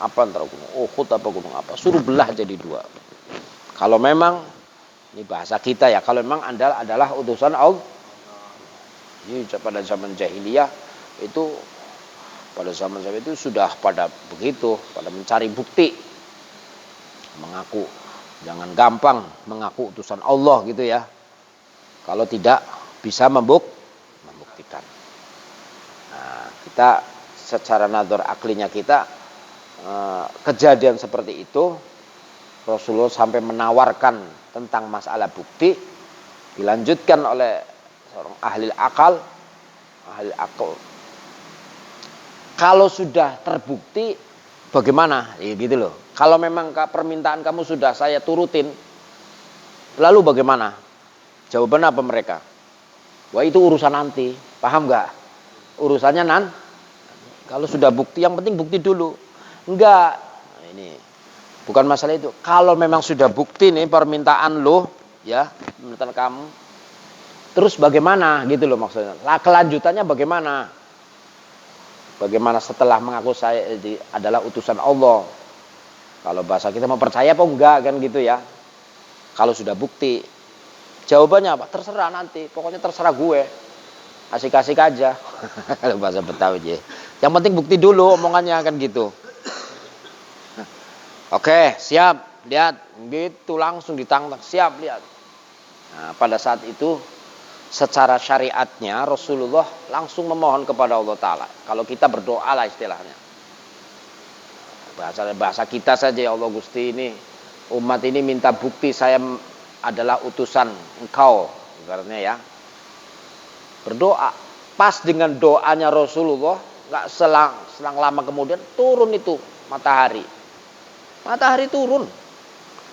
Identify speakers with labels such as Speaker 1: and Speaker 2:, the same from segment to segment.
Speaker 1: apa antara gunung Uhud apa gunung apa, suruh belah jadi dua. Kalau memang ini bahasa kita ya, kalau memang Anda adalah utusan Allah. Ini pada zaman jahiliyah itu, pada zaman saya itu sudah pada begitu, pada mencari bukti, mengaku, jangan gampang mengaku utusan Allah gitu ya, kalau tidak bisa membuktikan. Nah, kita secara nador aklinya kita, kejadian seperti itu Rasulullah sampai menawarkan tentang masalah bukti, dilanjutkan oleh seorang ahli akal. Kalau sudah terbukti bagaimana? Ya gitu loh. Kalau memang permintaan kamu sudah saya turutin, lalu bagaimana? Jawaban apa mereka? Wah, itu urusan nanti. Paham nggak? Urusannya kalau sudah bukti, yang penting bukti dulu. Enggak. Ini bukan masalah itu. Kalau memang sudah bukti nih permintaan lo, ya, permintaan kamu, terus bagaimana gitu loh maksudnya. Lah, kelanjutannya bagaimana? Bagaimana setelah mengaku saya adalah utusan Allah? Kalau bahasa kita mau percaya apa enggak kan gitu ya. Kalau sudah bukti, jawabannya apa? Terserah nanti, pokoknya terserah gue. Asik-asik aja. Kalau bahasa Betawi aja. Yang penting bukti dulu omongannya kan gitu. Oke, siap, lihat, gitu langsung ditantang, siap lihat. Nah, pada saat itu secara syariatnya Rasulullah langsung memohon kepada Allah Ta'ala. Kalau kita berdoa lah istilahnya, bahasa kita saja, ya Allah Gusti, ini umat ini minta bukti saya adalah utusan engkau, ibaratnya ya. Berdoa, pas dengan doanya Rasulullah, gak selang lama kemudian turun itu matahari turun,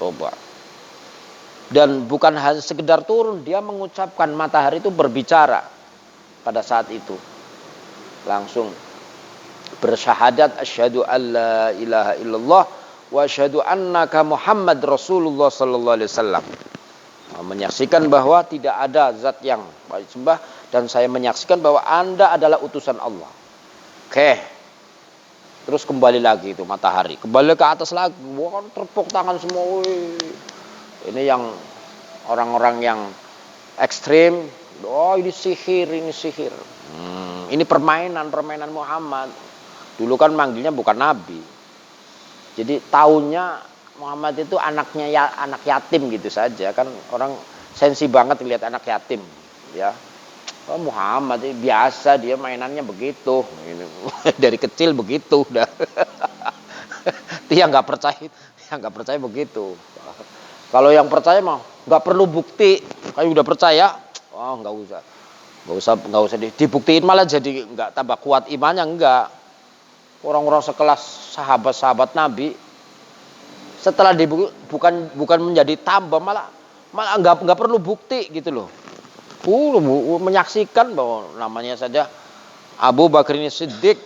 Speaker 1: coba. Dan bukan hanya sekedar turun, dia mengucapkan, matahari itu berbicara pada saat itu. Langsung bersyahadat, asyhadu alla ilaha illallah wa asyhadu annaka Muhammad Rasulullah sallallahu alaihi wasallam. Menyaksikan bahwa tidak ada zat yang disembah dan saya menyaksikan bahwa Anda adalah utusan Allah. Oke. Terus kembali lagi itu matahari, kembali ke atas lagi. Wah, tepuk tangan semua. Ini yang orang-orang yang ekstrim, oh ini sihir. Ini permainan Muhammad. Dulu kan manggilnya bukan nabi. Jadi taunya Muhammad itu anaknya anak yatim gitu saja kan, orang sensi banget lihat anak yatim ya. Oh, Muhammad biasa dia mainannya begitu. Dari kecil begitu udah. Dia nggak percaya begitu. Kalau yang percaya mah nggak perlu bukti, kayak udah percaya, oh nggak usah dibuktiin, malah jadi nggak tambah kuat imannya. Enggak. Orang-orang sekelas sahabat Nabi setelah bukan menjadi tambah, malah nggak perlu bukti gitu loh. Menyaksikan bahwa namanya saja Abu Bakar ini Siddiq,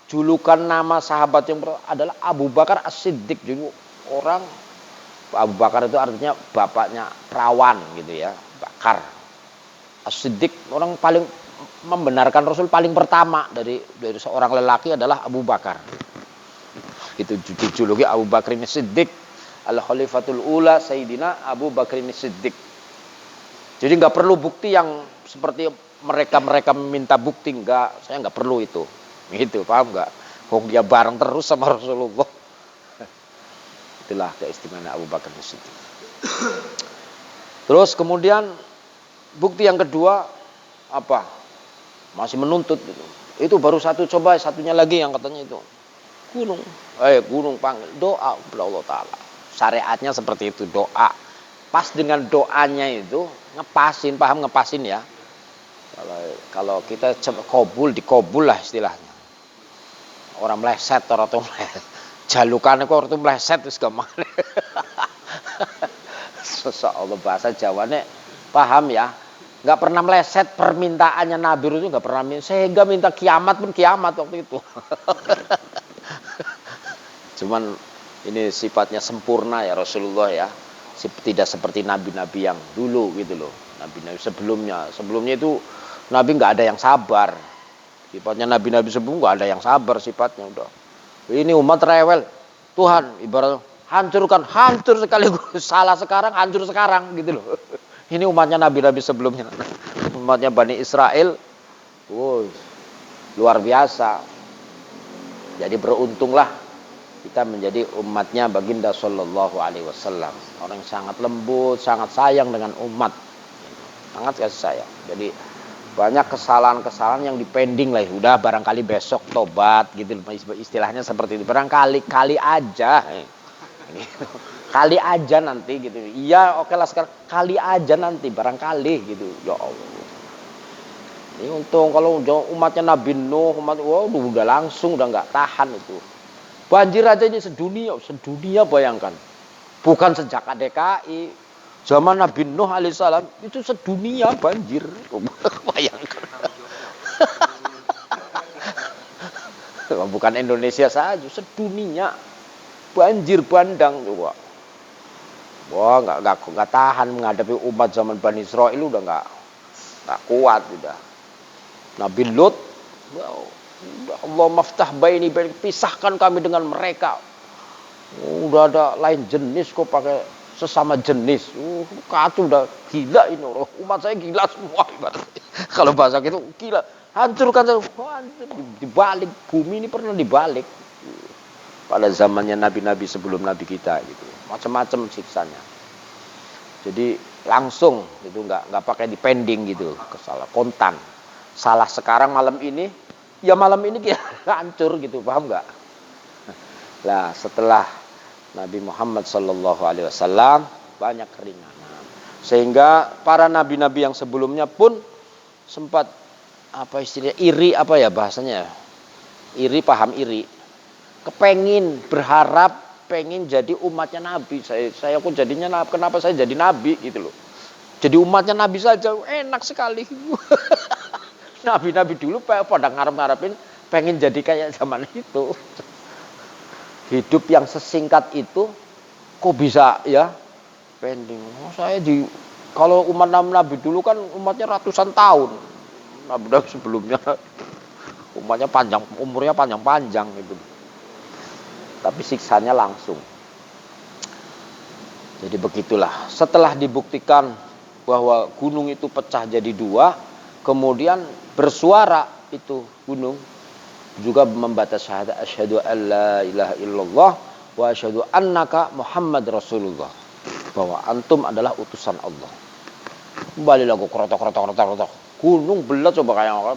Speaker 1: julukan nama sahabat yang adalah Abu Bakar As-Siddiq. Jadi orang Abu Bakar itu artinya bapaknya perawan gitu ya, Bakar. As-Siddiq, orang paling membenarkan Rasul paling pertama dari seorang lelaki adalah Abu Bakar. Itu dijuluki Abu Bakar ini Siddiq, Al-Khalifatul Ula Sayyidina Abu Bakar ini Siddiq. Jadi nggak perlu bukti yang seperti mereka minta bukti, enggak, saya nggak perlu itu. Gitu, paham nggak? Kok dia bareng terus sama Rasulullah. Itulah keistimewaan Abu Bakar Siddiq. Terus kemudian bukti yang kedua apa? Masih menuntut gitu. Itu baru satu, coba satunya lagi yang katanya itu gunung panggil, doa kepada Allah Ta'ala. Syariatnya seperti itu, doa. Pas dengan doanya itu ngepasin, paham ngepasin ya? Kalau kita dikobul lah istilahnya. Orang meleset atau jalukan kok orang itu meleset terus kemana? Allah bahasa Jawanya paham ya? Nggak pernah meleset permintaannya Nabi itu, nggak pernah, sehingga minta kiamat pun kiamat waktu itu. Cuman ini sifatnya sempurna ya Rasulullah ya, tidak seperti nabi-nabi yang dulu gitu loh. Nabi-nabi sebelumnya itu Nabi nggak ada yang sabar. Sifatnya nabi-nabi sebelum nggak ada yang sabar sifatnya udah. Ini umat rewel. Tuhan ibarat hancurkan, hancur sekaligus. Salah sekarang, hancur sekarang gitu loh. Ini umatnya nabi-nabi sebelumnya. Umatnya Bani Israel. Luar biasa. Jadi beruntunglah kita menjadi umatnya baginda Sallallahu Alaihi Wasallam. Orang yang sangat lembut, sangat sayang dengan umat. Sangat kasih sayang. Jadi banyak kesalahan-kesalahan yang dipending lah. Udah barangkali besok tobat gitu. Istilahnya seperti itu. Barangkali kali aja. Kali aja nanti gitu. Iya oke lah sekarang. Kali aja nanti barangkali gitu. Ya Allah. Ini untung kalau umatnya Nabi Nuh, udah langsung udah nggak tahan itu. Banjir aja ini sedunia bayangkan. Bukan sejak DKI, zaman Nabi Nuh alaihissalam itu sedunia banjir. Bayangkan. Bukan Indonesia saja, sedunia banjir bandang coba. Wah nggak tahan menghadapi umat zaman Bani Israil udah nggak kuat udah. Nabi Lut, Allah maftah baini, pisahkan kami dengan mereka. Udah ada lain jenis kok pakai sesama jenis. Kacau udah gila ini orang. Umat saya gila semua. Kalau bahasa gitu gila. Hancurkan dibalik bumi ini pernah dibalik. Pada zamannya nabi-nabi sebelum nabi kita gitu. Macam-macam siksanya. Jadi langsung itu nggak pakai dipending gitu. Kesalahan kontan. Salah sekarang malam ini, ya malam ini kita hancur gitu, paham nggak? Nah, setelah Nabi Muhammad Sallallahu Alaihi Wasallam banyak keringanan, sehingga para nabi-nabi yang sebelumnya pun sempat apa istilahnya iri apa ya bahasanya, iri paham iri, kepengin berharap pengen jadi umatnya Nabi. Saya kok jadinya kenapa saya jadi Nabi gitu loh? Jadi umatnya Nabi saja enak sekali. Nabi-nabi dulu pada ngarep-ngarepin pengen jadi kayak zaman itu. Hidup yang sesingkat itu kok bisa ya pending. Saya kalau umat Nabi dulu kan umatnya ratusan tahun. Nabi-nabi sebelumnya umatnya panjang, umurnya panjang-panjang gitu. Tapi siksanya langsung. Jadi begitulah. Setelah dibuktikan bahwa gunung itu pecah jadi dua, kemudian bersuara itu gunung juga membaca syahadat asyhadu alla ilaha illallah wa asyhadu annaka Muhammad Rasulullah, bahwa antum adalah utusan Allah. Kembali lagu krotok. Gunung belat coba kayak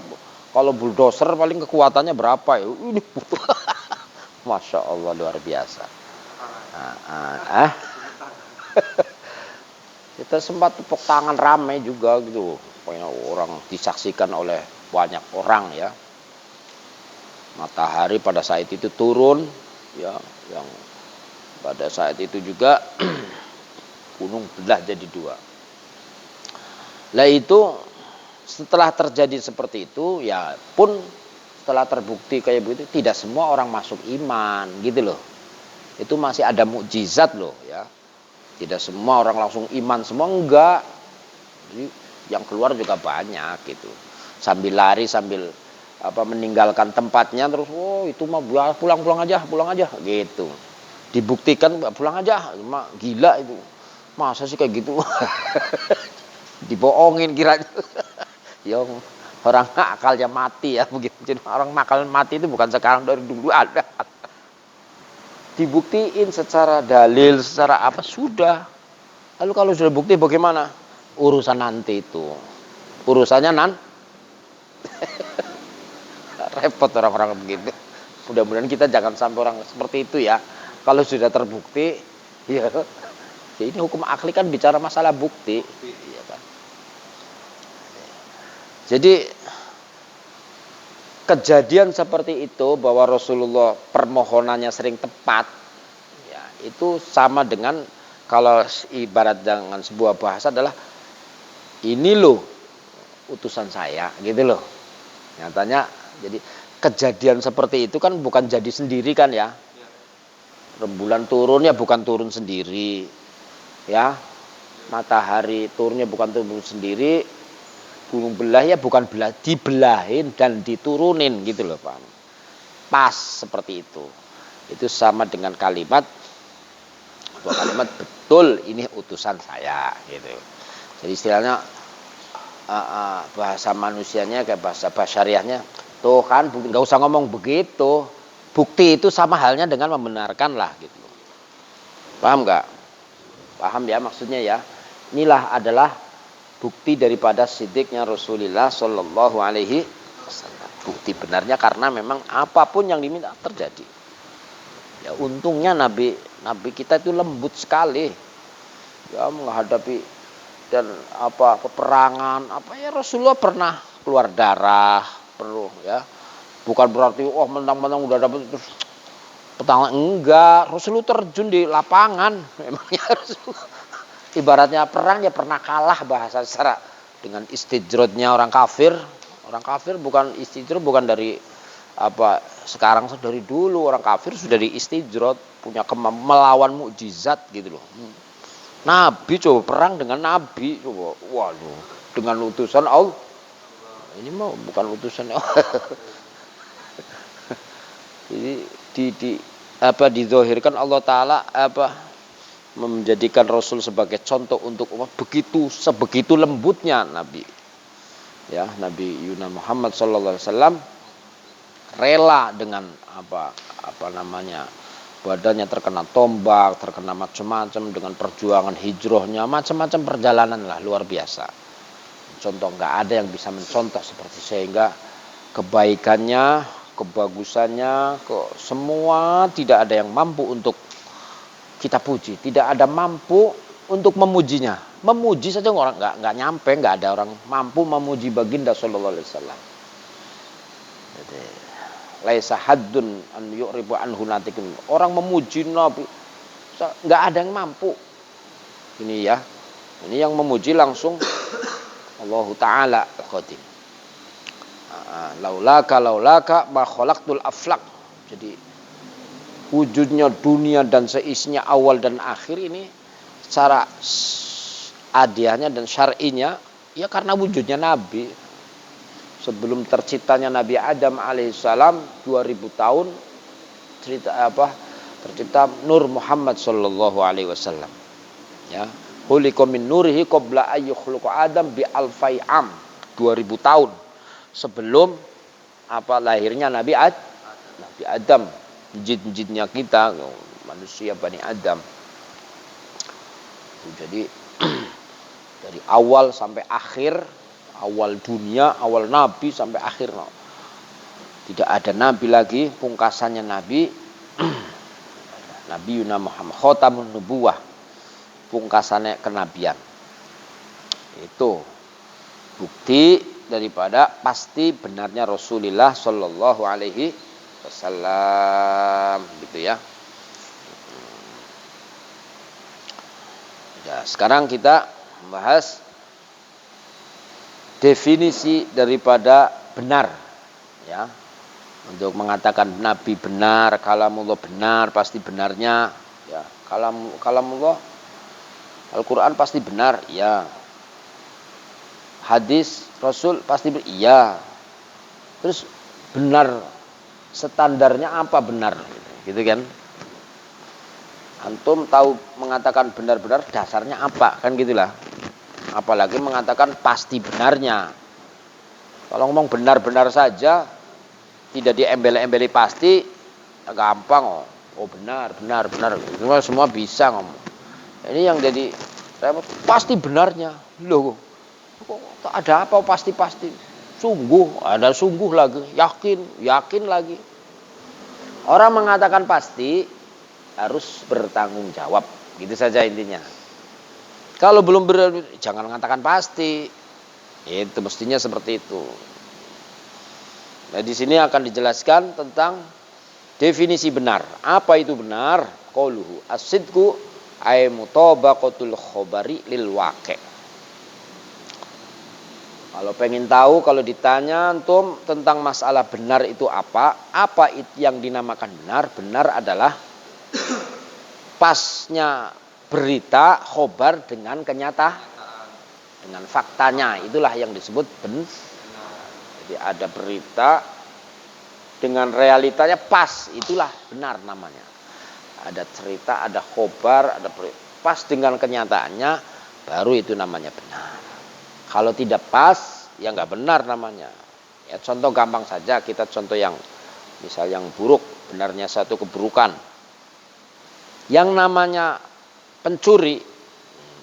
Speaker 1: kalau bulldozer paling kekuatannya berapa ya? Ini Masya Allah luar biasa. Kita sempat tepuk tangan ramai juga gitu. Orang disaksikan oleh banyak orang ya. Matahari pada saat itu turun ya, yang pada saat itu juga gunung belah jadi dua. Lah itu setelah terjadi seperti itu ya pun setelah terbukti kayak begitu tidak semua orang masuk iman gitu loh. Itu masih ada mukjizat loh ya. Tidak semua orang langsung iman semua enggak. Jadi yang keluar juga banyak gitu. Sambil lari sambil meninggalkan tempatnya terus itu mah pulang aja gitu. Dibuktikan pulang aja, cuma gila itu. Masa sih kayak gitu? Dibohongin kiranya. Yang orang akalnya mati ya begitu. Jadi orang akal mati itu bukan sekarang, dari dulu ada. Dibuktiin secara dalil, secara apa sudah. Lalu kalau sudah bukti bagaimana? Urusan nanti itu. Urusannya repot orang-orang begitu. Mudah-mudahan kita jangan sampai orang seperti itu ya. Kalau sudah terbukti, ya. Jadi ini hukum akli kan bicara masalah bukti. Ya kan? Jadi kejadian seperti itu bahwa Rasulullah permohonannya sering tepat, ya, itu sama dengan kalau ibarat dengan sebuah bahasa adalah ini loh utusan saya gitu loh. Nyatanya jadi kejadian seperti itu kan bukan jadi sendiri kan ya. Rembulan turunnya bukan turun sendiri. Ya. Matahari turunnya bukan turun sendiri. Gunung belah ya bukan dibelahin dan diturunin gitu loh Pak. Pas seperti itu. itu sama dengan kalimat betul ini utusan saya gitu. Jadi istilahnya bahasa manusianya kayak bahasa basyariahnya, tuh kan nggak usah ngomong begitu. Bukti itu sama halnya dengan membenarkan lah gitu. Paham nggak? Paham ya maksudnya ya. Inilah adalah bukti daripada sidiknya Rasulullah Shallallahu Alaihi Wasallam. Bukti benarnya karena memang apapun yang diminta terjadi. Ya untungnya Nabi kita itu lembut sekali. Ya menghadapi dan peperangan ya Rasulullah pernah keluar darah perlu ya. Bukan berarti mentang-mentang udah dapat terus petang, enggak. Rasulullah terjun di lapangan. Memangnya Rasulullah ibaratnya perang ya pernah kalah bahasa secara dengan istijrodnya orang kafir. Orang kafir bukan istijrod bukan dari sekarang, dari dulu orang kafir sudah diistijrod, punya melawan mukjizat gitu loh. Nabi coba perang dengan Nabi coba, waduh, dengan utusan Allah. Ini mau bukan utusan Allah. Jadi dizohirkan Allah Taala menjadikan Rasul sebagai contoh untuk umat, sebegitu lembutnya Nabi. Ya, Nabi Yuna Muhammad sallallahu alaihi wasallam rela dengan badannya terkena tombak, terkena macam-macam dengan perjuangan hijrahnya, macam-macam perjalanan lah luar biasa. Contoh nggak ada yang bisa mencontoh seperti, sehingga kebaikannya, kebagusannya, semua tidak ada yang mampu untuk kita puji, tidak ada mampu untuk memujinya. Memuji saja orang nggak nyampe, nggak ada orang mampu memuji baginda sallallahu alaihi wasallam. Jadi laisa haddun an yu'ribu anhu natiqun. Orang memuji Nabi nggak ada yang mampu. Ini ya. Ini yang memuji langsung Allah Taala al-Qadim. Laulaka ma khalaqtul aflaq. Jadi wujudnya dunia dan seisinya awal dan akhir ini secara adiahnya dan syar'inya ya karena wujudnya Nabi. Sebelum terciptanya Nabi Adam alaihissalam 2000 tahun tercipta Nur Muhammad sallallahu alaihi wasallam. Ya, khuliqa min nurihi qabla ayyukhluqa Adam bi alfai am. 2000 tahun sebelum lahirnya Nabi Adam, jin-jinnya kita, manusia Bani Adam. Jadi dari awal sampai akhir, awal dunia, awal Nabi sampai akhir, tidak ada Nabi lagi, pungkasannya Nabi Nabi Yuna Muhammad khotamun nubuwah, pungkasannya kenabian. Itu bukti daripada pasti benarnya Rasulullah Shallallahu Alaihi Wasallam, gitu ya. Ya, sekarang kita membahas definisi daripada benar, ya. Untuk mengatakan Nabi benar, kalamullah benar, pasti benarnya, ya. Kalamullah Al-Quran pasti benar, ya. Hadis Rasul pasti iya. Terus benar standarnya apa benar, gitu kan? Antum tahu mengatakan benar-benar dasarnya apa, kan gitulah. Apalagi mengatakan pasti benarnya. Kalau ngomong benar-benar saja, tidak diembel-embeli pasti, gampang. Oh benar. Semua bisa ngomong. Ini yang jadi pasti benarnya. Loh, kok ada apa pasti? Sungguh, ada sungguh lagi. Yakin lagi. Orang mengatakan pasti harus bertanggung jawab. Gitu saja intinya. Kalau belum jangan mengatakan pasti. Itu mestinya seperti itu. Nah, di sini akan dijelaskan tentang definisi benar. Apa itu benar? Qauluhu as-sidqu ay mutabaqatul khabari lil waqi'. Kalau pengen tahu, kalau ditanya antum tentang masalah benar itu apa itu yang dinamakan benar? Benar adalah pasnya berita khobar dengan kenyataan, dengan faktanya, itulah yang disebut benar. Jadi ada berita dengan realitanya pas, itulah benar namanya. Ada cerita, ada khobar, ada pas dengan kenyataannya, baru itu namanya benar. Kalau tidak pas, ya nggak benar namanya. Ya contoh gampang saja, kita contoh yang misal yang buruk, benarnya satu keburukan. Yang namanya pencuri,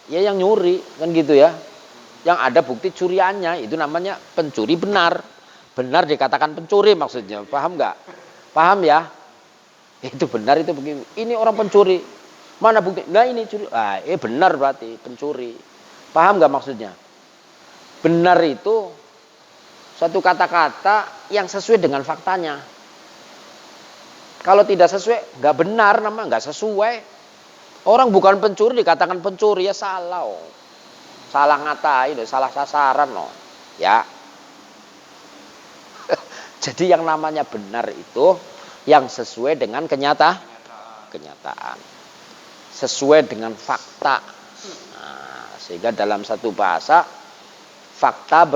Speaker 1: ya yang nyuri, kan gitu ya. Yang ada bukti curiannya, itu namanya pencuri benar. Benar dikatakan pencuri maksudnya, paham nggak? Paham ya? Itu benar, itu begini. Ini orang pencuri. Mana bukti? Nah ini curi. Benar berarti pencuri. Paham nggak maksudnya? Benar itu suatu kata-kata yang sesuai dengan faktanya. Kalau tidak sesuai, nggak benar nama, nggak sesuai. Orang bukan pencuri dikatakan pencuri, ya salah. Salah ngatain, salah sasaran loh. Ya. Jadi yang namanya benar itu yang sesuai dengan kenyataan. Sesuai dengan fakta. Nah, sehingga dalam satu bahasa fakta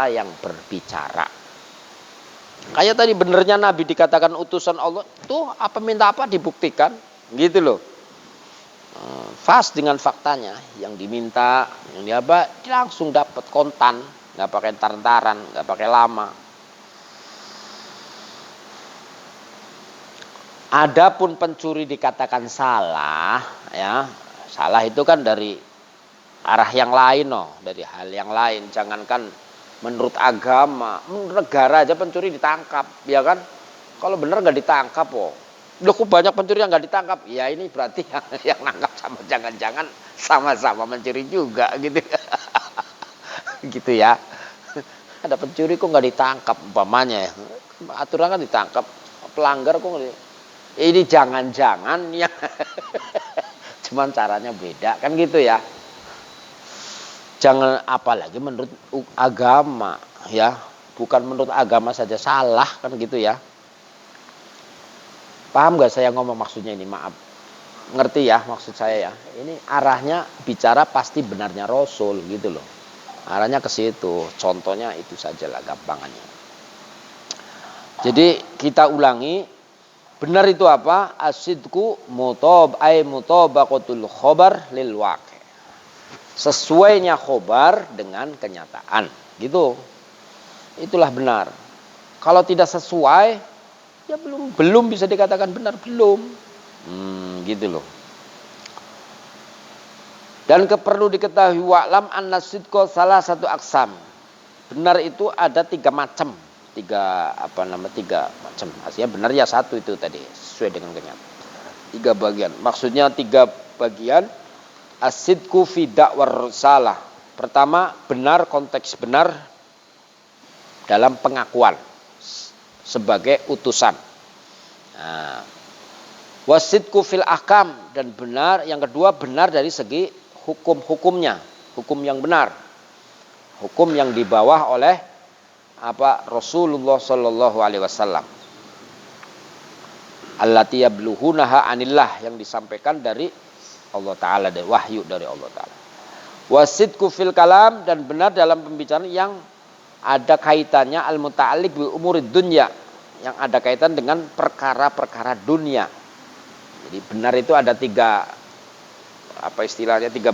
Speaker 1: yang berbicara. Kayak tadi benernya Nabi dikatakan utusan Allah, tuh apa minta apa dibuktikan, gitu loh. Pas dengan faktanya, yang diminta, yang diapa, langsung dapat kontan, nggak pakai taran-taran, nggak pakai lama. Adapun pencuri dikatakan salah, ya salah itu kan dari arah yang lain, dari hal yang lain. Jangankan menurut agama, menurut negara aja pencuri ditangkap, ya kan? Kalau benar nggak ditangkap, Loh kok banyak pencuri yang nggak ditangkap? Ya ini berarti yang nangkap sama jangan-jangan sama-sama mencuri juga, gitu. Gitu ya. Ada pencuri kok nggak ditangkap, umpamanya ya. Aturan kan ditangkap, pelanggar kok nggak. Ini jangan-jangan ya. Cuman caranya beda, kan gitu ya. Jangan apalagi menurut agama, ya. Bukan menurut agama saja salah, kan gitu ya. Paham gak saya ngomong maksudnya ini? Maaf. Ngerti ya maksud saya ya. Ini arahnya bicara pasti benarnya Rasul gitu loh. Arahnya ke situ. Contohnya itu sajalah gampangannya. Jadi kita ulangi. Benar itu apa? Asidku mutabaqatul khobar lil waqi. Sesuainya khobar dengan kenyataan. Gitu. Itulah benar. Kalau tidak sesuai, ya belum bisa dikatakan benar, belum. Gitu loh. Dan perlu diketahui wa'lam anna sidqa salah satu aksam. Benar itu ada tiga macam. Tiga macam. Artinya benar ya satu itu tadi, sesuai dengan kenyataan. Tiga bagian. Maksudnya tiga bagian. As-sidqu fi da'war risalah. Pertama, benar, konteks benar dalam pengakuan sebagai utusan. Nah, wasidku fil ahkam, dan benar yang kedua benar dari segi hukum-hukumnya, hukum yang benar, hukum yang dibawa oleh Rasulullah Shallallahu Alaihi Wasallam. Allati yabluhunaha anillah, yang disampaikan dari Allah Taala, dari wahyu dari Allah Taala. Wasidku fil kalam, dan benar dalam pembicaraan yang ada kaitannya al-muta'alliq bi umurid dunya, yang ada kaitan dengan perkara-perkara dunia. Jadi benar itu ada tiga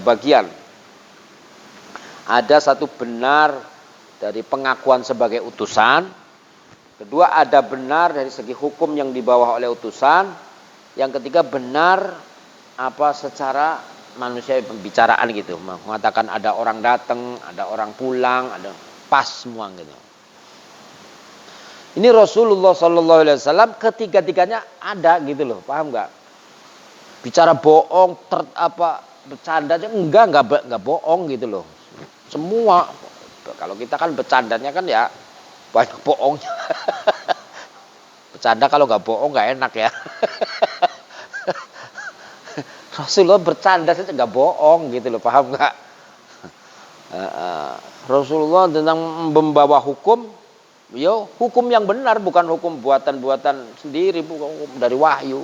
Speaker 1: bagian. Ada satu benar dari pengakuan sebagai utusan. Kedua ada benar dari segi hukum yang dibawa oleh utusan. Yang ketiga benar secara manusia pembicaraan gitu. Mengatakan ada orang datang, ada orang pulang, ada pas semua gitu. Ini Rasulullah Sallallahu Alaihi Wasallam ketiga-tiganya ada gitu loh, paham nggak? Bicara bohong, bercanda aja nggak bohong gitu loh. Semua, kalau kita kan bercandanya kan ya banyak bohongnya. Bercanda kalau nggak bohong nggak enak ya. Rasulullah bercanda saja nggak bohong gitu loh, paham nggak? Rasulullah tentang membawa hukum, hukum yang benar, bukan hukum buatan-buatan sendiri, bukan hukum dari wahyu.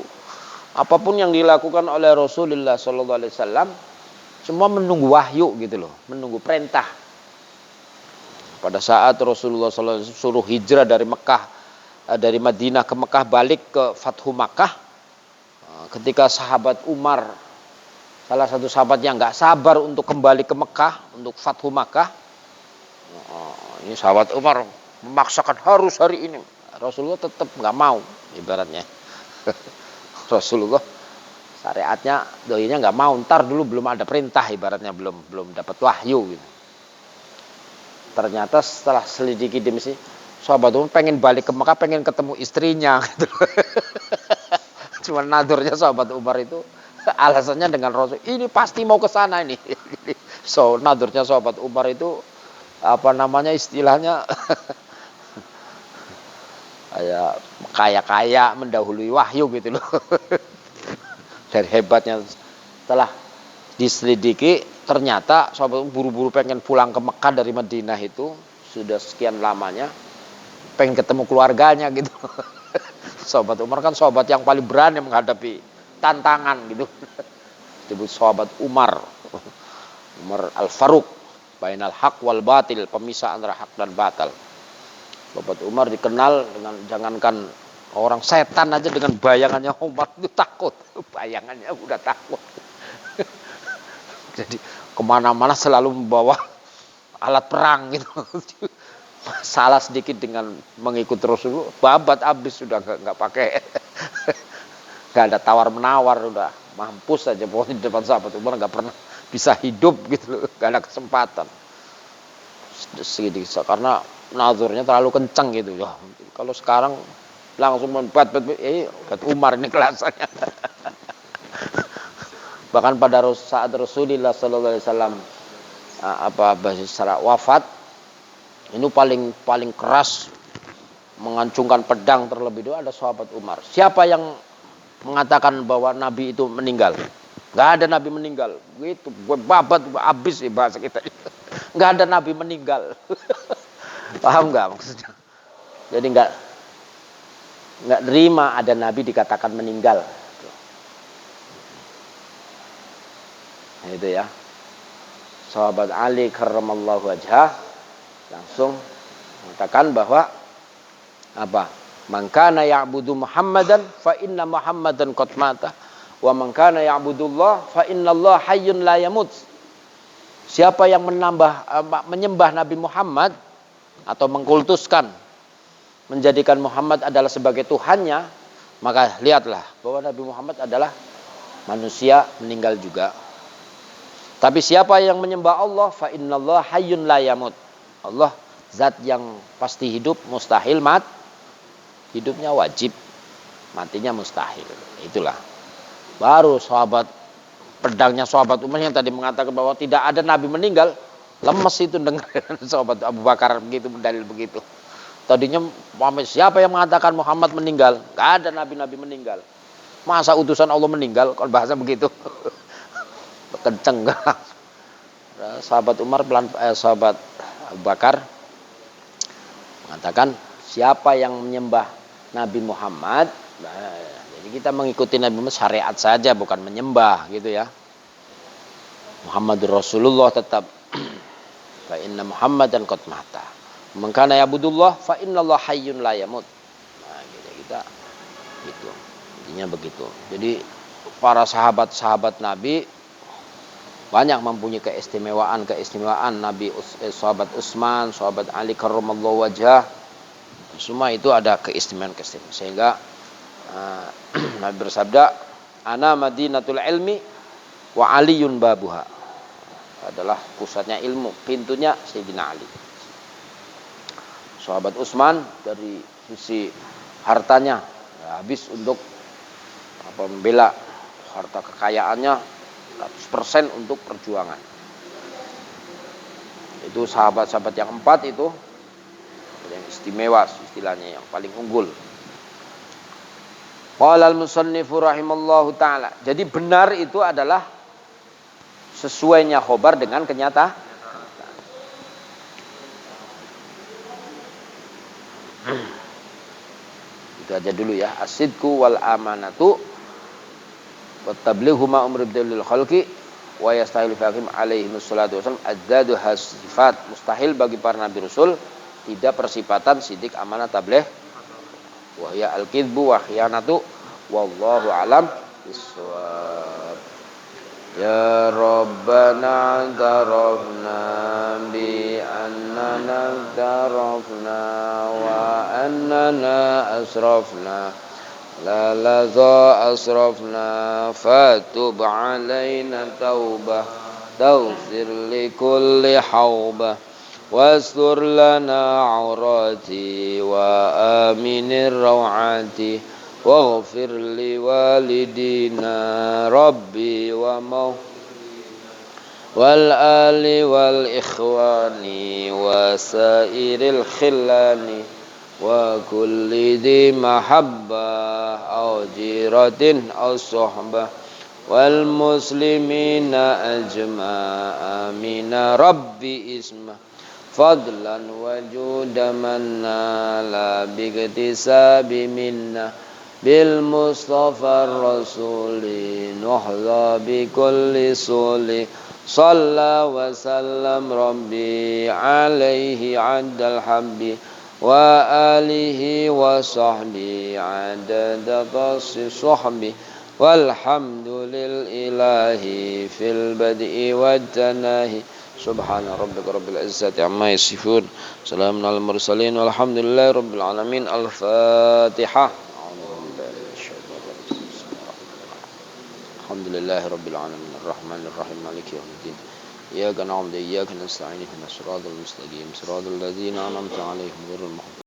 Speaker 1: Apapun yang dilakukan oleh Rasulullah Sallallahu Alaihi Wasallam, semua menunggu wahyu gitu loh, menunggu perintah. Pada saat Rasulullah Sallallahu Alaihi Wasallam suruh hijrah dari Mekah dari Madinah ke Mekah balik ke Fathu Makkah, ketika sahabat Umar, salah satu sahabat yang nggak sabar untuk kembali ke Mekah untuk Fathu Makkah, ini sahabat Umar memaksakan harus hari ini. Rasulullah tetap nggak mau, ibaratnya. Rasulullah syariatnya doinya nggak mau, ntar dulu belum ada perintah, ibaratnya belum dapat wahyu gitu. Ternyata setelah selidiki demi sih, sahabat Umar pengen balik ke Mekah, pengen ketemu istrinya gitu. Cuma nadurnya sahabat Umar itu alasannya dengan Rasul, ini pasti mau ke sana ini. So nadurnya sahabat Umar itu istilahnya kaya mendahului wahyu gitu loh. Dari hebatnya, setelah diselidiki ternyata sahabat buru-buru pengen pulang ke Mekah dari Madinah, itu sudah sekian lamanya pengen ketemu keluarganya gitu. Sahabat Umar kan sahabat yang paling berani menghadapi tantangan gitu. Disebut sahabat Umar Al-Faruq, bainal haq wal batil, pemisah antara hak dan batal. Sahabat Umar dikenal dengan, jangankan orang, setan aja dengan bayangannya Umar itu takut. Bayangannya udah takut. Jadi kemana-mana selalu membawa alat perang gitu. Salah sedikit dengan mengikut Rasulullah, babat habis, sudah nggak pakai, nggak ada tawar menawar, udah mampus saja. Pokoknya di depan sahabat Umar nggak pernah bisa hidup gitu loh, nggak ada kesempatan. Sedikit karena nazarnya terlalu kencang gitu ya. Kalau sekarang langsung membuat Umar ini kelasannya. Bahkan pada saat Rasulullah Sallallahu Alaihi Wasallam secara wafat, ini paling keras mengancungkan pedang terlebih dulu ada sahabat Umar. Siapa yang mengatakan bahwa Nabi itu meninggal? Nggak ada Nabi meninggal. Gitu, gue babat habis bahasa kita. Nggak ada Nabi meninggal. Paham nggak maksudnya? Jadi nggak terima ada Nabi dikatakan meninggal. Nah, itu ya. Sahabat Ali karramallahu wajhah langsung mengatakan bahwa man kana ya'budu Muhammadan fa inna Muhammadan qad mata wa man kana ya'budullah fa innallaha hayyun la yamut. Siapa yang menyembah Nabi Muhammad atau mengkultuskan, menjadikan Muhammad adalah sebagai Tuhannya, maka lihatlah bahwa Nabi Muhammad adalah manusia meninggal juga. Tapi siapa yang menyembah Allah, fa innallaha hayyun la yamut. Allah zat yang pasti hidup, mustahil hidupnya wajib, matinya mustahil. Itulah. Baru pedangnya sahabat Umar yang tadi mengatakan bahwa tidak ada Nabi meninggal, lemes itu dengar sahabat Abu Bakar begitu, mendalil begitu. Tadinya siapa yang mengatakan Muhammad meninggal? Gak ada Nabi-Nabi meninggal. Masa utusan Allah meninggal? Kalau bahasa begitu. Kenceng. Sahabat sahabat Abu Bakar mengatakan siapa yang menyembah Nabi Muhammad, jadi kita mengikuti Nabi Muhammad syariat saja, bukan menyembah gitu ya. Muhammadur Rasulullah tetap. Fa inna Muhammadan qad mata. Man kana ya'budullah fa innallaha hayyun la yamut. Nah, kita gitu. Intinya begitu. Jadi para sahabat-sahabat Nabi banyak mempunyai keistimewaan Nabi, sahabat Utsman, sahabat Ali karramallahu wajhah, semua itu ada keistimewaan sehingga Nabi bersabda, ana madinatul ilmi wa aliyun babuha, adalah pusatnya ilmu, pintunya Sayyidina Ali. Sahabat Utsman dari sisi hartanya habis untuk membela harta kekayaannya 100% untuk perjuangan. Itu sahabat-sahabat yang 4 itu yang istimewa istilahnya, yang paling unggul. Qala al-musannifu rahimallahu taala. Jadi benar itu adalah sesuainya khobar dengan kenyataan. Itu aja dulu ya. As-sidqu wal amanatu wa tablighu ma umri bidalil khalqi wa yastahil faqim alaihi wassalatu wasallam adzadu hasifat. Mustahil bagi para nabi rasul tidak persifatan sidik, amanah, tabligh. wa hiya al-kidbu wa khiyanatu wallahu alam bissawab. Ya Rabbana tarafna bi annana tarafna wa annana asrafna la laza asrafna fatub alaina taubah taghfir li kulli haubah wastur lana aurati wa aminir rawati waghfir li walidina rabbi wa mau wal ali wal ikhwani wa sairil khillani wa kulli di mahabbah aw jiratin aw suhbah wal muslimina ajma'a amina rabbi isma fadlan wa judamanna la bigtisabi minna bil mustafa rasuli nuhza bi kulli suli salla wa sallam rabbi alaihi adal habbi wa alihi wa sahbi adada tasi sahbi walhamdulil ilahi fil bad'i wa tanahi subhana rabbika rabbil izzati amma yasifun salamun alal mursalin walhamdulillahi rabbil alamin. Al-Fatihah. Alhamdulillahi rabbil alamin arrahmanir rahim maliki yaumiddin iyyaka na'budu wa iyyaka nasta'in ihdinas siratal mustaqim siratal ladzina an'amta 'alaihim ghairil maghdubi